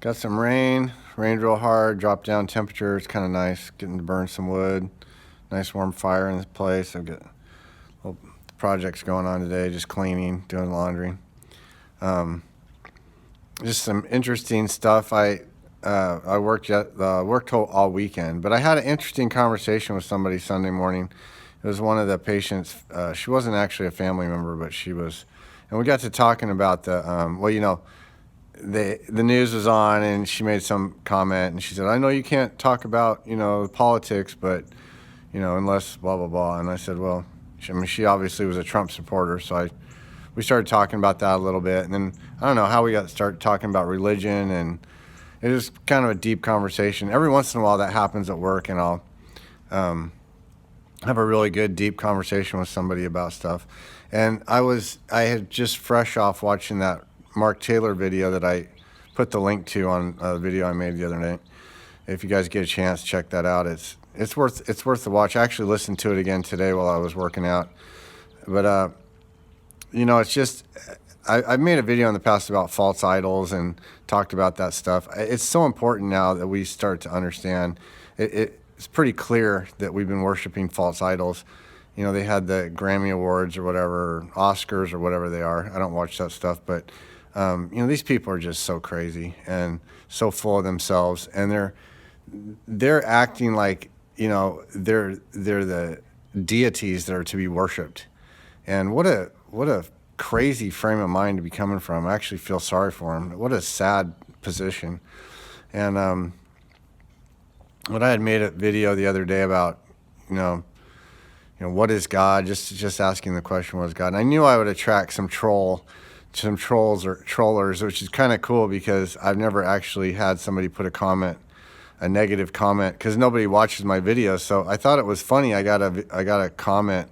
Got some rain. Rained real hard. Dropped down temperature. It's kind of nice. Getting to burn some wood. Nice warm fire in this place. I've got little projects going on today. Just cleaning, doing laundry. Just some interesting stuff. I worked all weekend, but I had an interesting conversation with somebody Sunday morning. It was one of the patients. She wasn't actually a family member, but she was, and we got to talking about the news was on, and she made some comment, and she said, "I know you can't talk about politics, but unless blah blah blah." And I said, "Well, she obviously was a Trump supporter, so we started talking about that a little bit, and then I don't know how we got started talking about religion, and it was kind of a deep conversation. Every once in a while that happens at work, and I'll have a really good deep conversation with somebody about stuff. And I had just fresh off watching that Mark Taylor video that I put the link to on a video I made the other night. If you guys get a chance, check that out. It's worth the watch. I actually listened to it again today while I was working out, but it's just, I've made a video in the past about false idols and talked about that stuff. It's so important now that we start to understand. It's pretty clear that we've been worshiping false idols. They had the Grammy Awards or whatever, or Oscars or whatever they are. I don't watch that stuff, but these people are just so crazy and so full of themselves, and they're acting like they're the deities that are to be worshipped. And what a crazy frame of mind to be coming from. I actually feel sorry for them. What a sad position. And when I had made a video the other day about, what is God? Just asking the question, what is God? And I knew I would attract some trolls or trollers, which is kind of cool because I've never actually had somebody put a negative comment, because nobody watches my videos. So I thought it was funny. I got a comment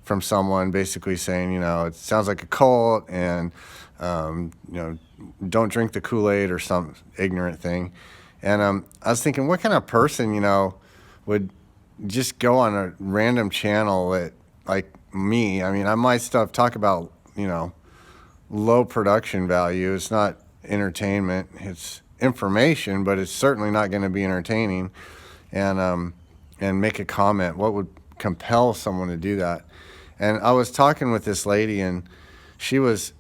from someone basically saying, it sounds like a cult, and don't drink the Kool-Aid or some ignorant thing. And I was thinking, what kind of person, would just go on a random channel that, like me, I mean, my stuff talk about, low production value. It's not entertainment. It's information, but it's certainly not going to be entertaining. And make a comment. What would compel someone to do that? And I was talking with this lady, and I was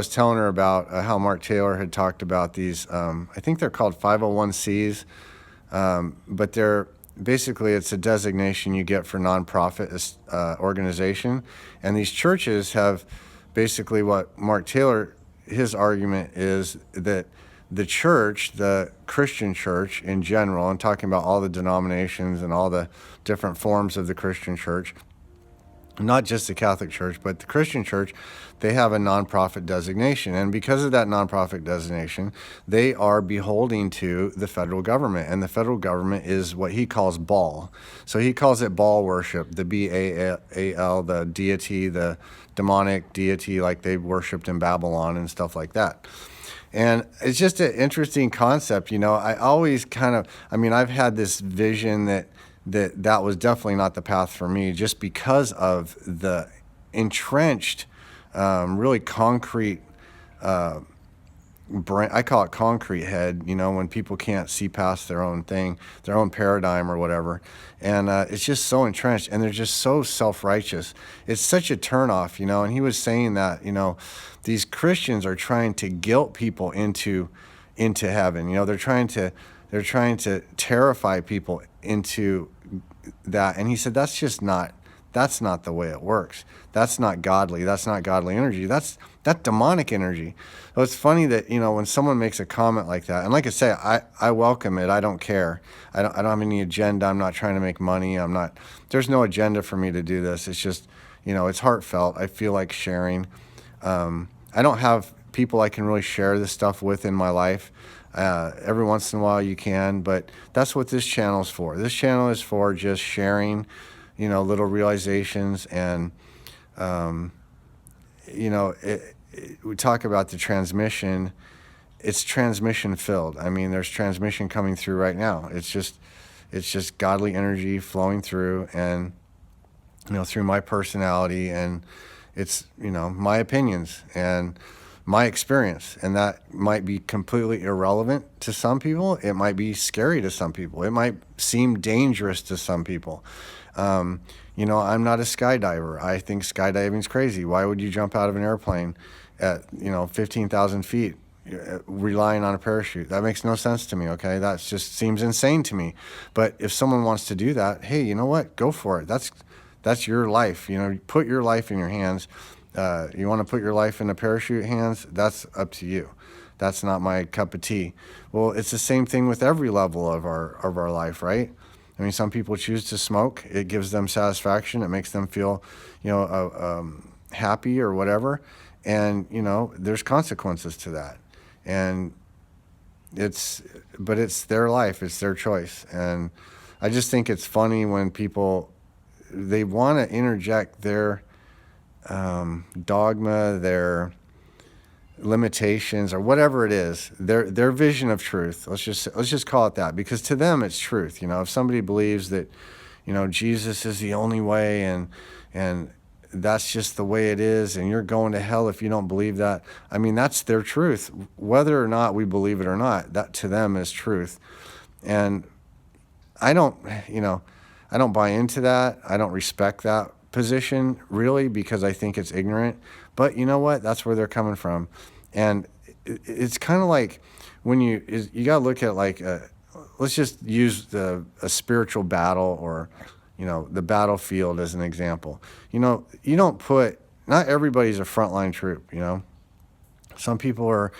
telling her about how Mark Taylor had talked about these, I think they're called 501Cs, but it's a designation you get for nonprofit organization. And these churches have basically what Mark Taylor, his argument is that the church, the Christian church in general, I'm talking about all the denominations and all the different forms of the Christian church, not just the Catholic Church, but the Christian Church, they have a nonprofit designation. And because of that nonprofit designation, they are beholding to the federal government. And the federal government is what he calls Baal. So he calls it Baal worship, the Baal, the deity, the demonic deity like they worshipped in Babylon and stuff like that. And it's just an interesting concept. I always I've had this vision that was definitely not the path for me, just because of the entrenched, really concrete, I call it concrete head, when people can't see past their own thing, their own paradigm or whatever. And it's just so entrenched, and they're just so self-righteous. It's such a turnoff, and he was saying that, these Christians are trying to guilt people into heaven. They're trying to terrify people into that. And he said, that's not the way it works. That's not godly. That's not godly energy. That's demonic energy. So it's funny that, when someone makes a comment like that, and like I say, I welcome it. I don't care. I don't have any agenda. I'm not trying to make money. There's no agenda for me to do this. It's just, it's heartfelt. I feel like sharing. I don't have people I can really share this stuff with in my life. Every once in a while you can, but that's what this channel is for. This channel is for just sharing, little realizations. And, we talk about the transmission. It's transmission filled. I mean, there's transmission coming through right now. It's just godly energy flowing through, and, through my personality, and it's, my opinions. And my experience, and that might be completely irrelevant to some people. It might be scary to some people. It might seem dangerous to some people. I'm not a skydiver. I think skydiving's crazy. Why would you jump out of an airplane at 15,000 feet relying on a parachute? That makes no sense to me. Okay, that just seems insane to me. But if someone wants to do that, hey, you know what? Go for it. That's your life. Put your life in your hands. You want to put your life in the parachute hands? That's up to you. That's not my cup of tea. Well, it's the same thing with every level of our life, right? I mean, some people choose to smoke. It gives them satisfaction. It makes them feel, happy or whatever. And there's consequences to that. And it's their life. It's their choice. And I just think it's funny when people, they want to interject their dogma, their limitations, or whatever it is, their vision of truth. Let's just call it that, because to them it's truth. If somebody believes that, Jesus is the only way, and that's just the way it is, and you're going to hell if you don't believe that. I mean, that's their truth. Whether or not we believe it or not, that to them is truth. And I don't buy into that. I don't respect that position, really, because I think it's ignorant. But you know what? That's where they're coming from. And it's kind of like when you got to look at, like, let's just use a spiritual battle, or, the battlefield as an example. You don't put, not everybody's a frontline troop, Some people are,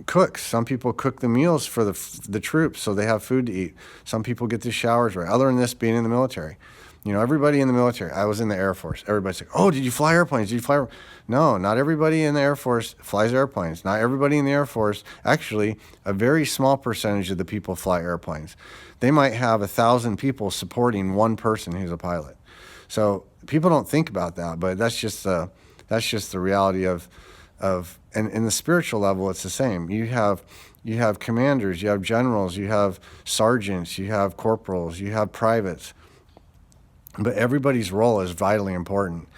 cooks. Some people cook the meals for the troops so they have food to eat. Some people get the showers right. Other than this being in the military. Everybody in the military, I was in the Air Force. Everybody's like, oh, did you fly airplanes? Did you fly? No, not everybody in the Air Force flies airplanes. Not everybody in the Air Force, actually, a very small percentage of the people fly airplanes. They might have 1,000 people supporting one person who's a pilot. So people don't think about that, but that's just the reality of, and in the spiritual level, it's the same. You have commanders, you have generals, you have sergeants, you have corporals, you have privates. But everybody's role is vitally important,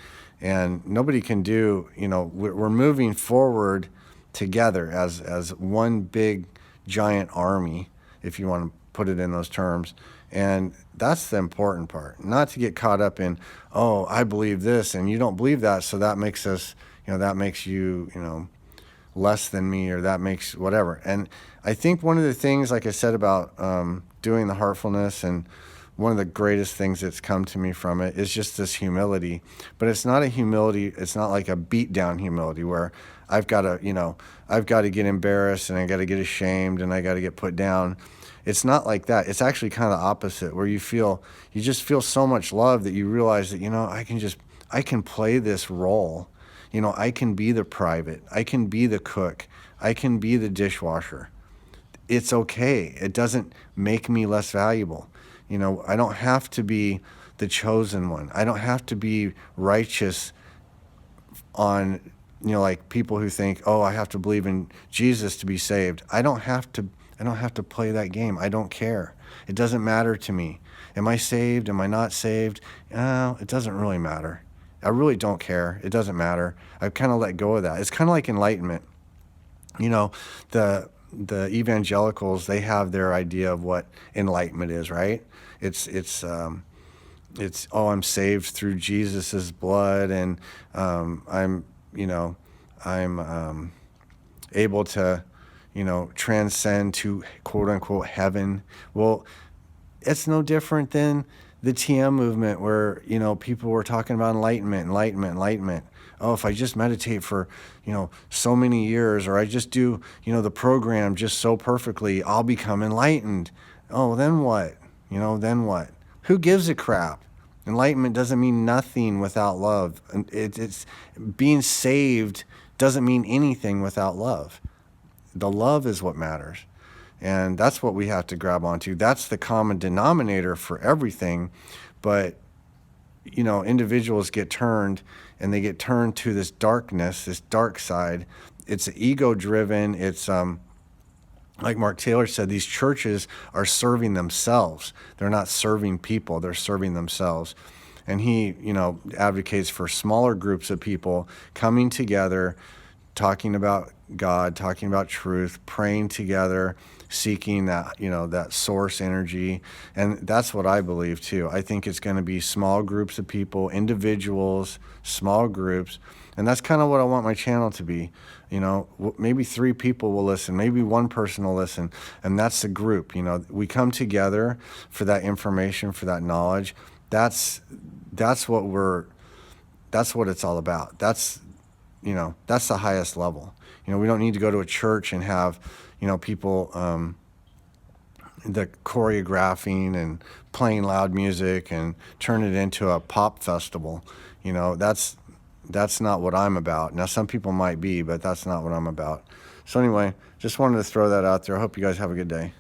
and nobody can do, we're moving forward together as one big giant army, if you want to put it in those terms. And that's the important part, not to get caught up in, oh, I believe this and you don't believe that, so that makes us, that makes you, less than me, or that makes whatever. And I think one of the things, like I said, about doing the heartfulness, and one of the greatest things that's come to me from it is just this humility. But it's not a humility, it's not like a beat down humility where I've got to get embarrassed, and I got to get ashamed, and I got to get put down. It's not like that. It's actually kind of the opposite, where you just feel so much love that you realize that, I can play this role. I can be the private. I can be the cook. I can be the dishwasher. It's okay. It doesn't make me less valuable. I don't have to be the chosen one. I don't have to be righteous on, like people who think, oh, I have to believe in Jesus to be saved. I don't have to play that game. I don't care. It doesn't matter to me. Am I saved? Am I not saved? It doesn't really matter. I really don't care. It doesn't matter. I've kind of let go of that. It's kind of like enlightenment. The evangelicals, they have their idea of what enlightenment is, right? It's I'm saved through Jesus's blood, and I'm able to transcend to quote unquote heaven. Well, it's no different than the TM movement, where people were talking about enlightenment. Oh, if I just meditate for so many years, or I just do the program just so perfectly, I'll become enlightened. Oh, then what? Then what? Who gives a crap? Enlightenment doesn't mean nothing without love. It's being saved doesn't mean anything without love. The love is what matters. And that's what we have to grab onto. That's the common denominator for everything. But, individuals get turned, and they get turned to this darkness, this dark side. It's ego-driven. It's, like Mark Taylor said, these churches are serving themselves. They're not serving people. They're serving themselves. And he, advocates for smaller groups of people coming together, talking about God, talking about truth, praying together, seeking that, that source energy. And that's what I believe too. I think it's going to be small groups of people, individuals, small groups. And that's kind of what I want my channel to be. Maybe 3 people will listen, maybe 1 person will listen, and that's the group. We come together for that information, for that knowledge. That's what it's all about. That's the highest level. We don't need to go to a church and have, people the choreographing and playing loud music and turn it into a pop festival. That's not what I'm about. Now, some people might be, but that's not what I'm about. So anyway, just wanted to throw that out there. I hope you guys have a good day.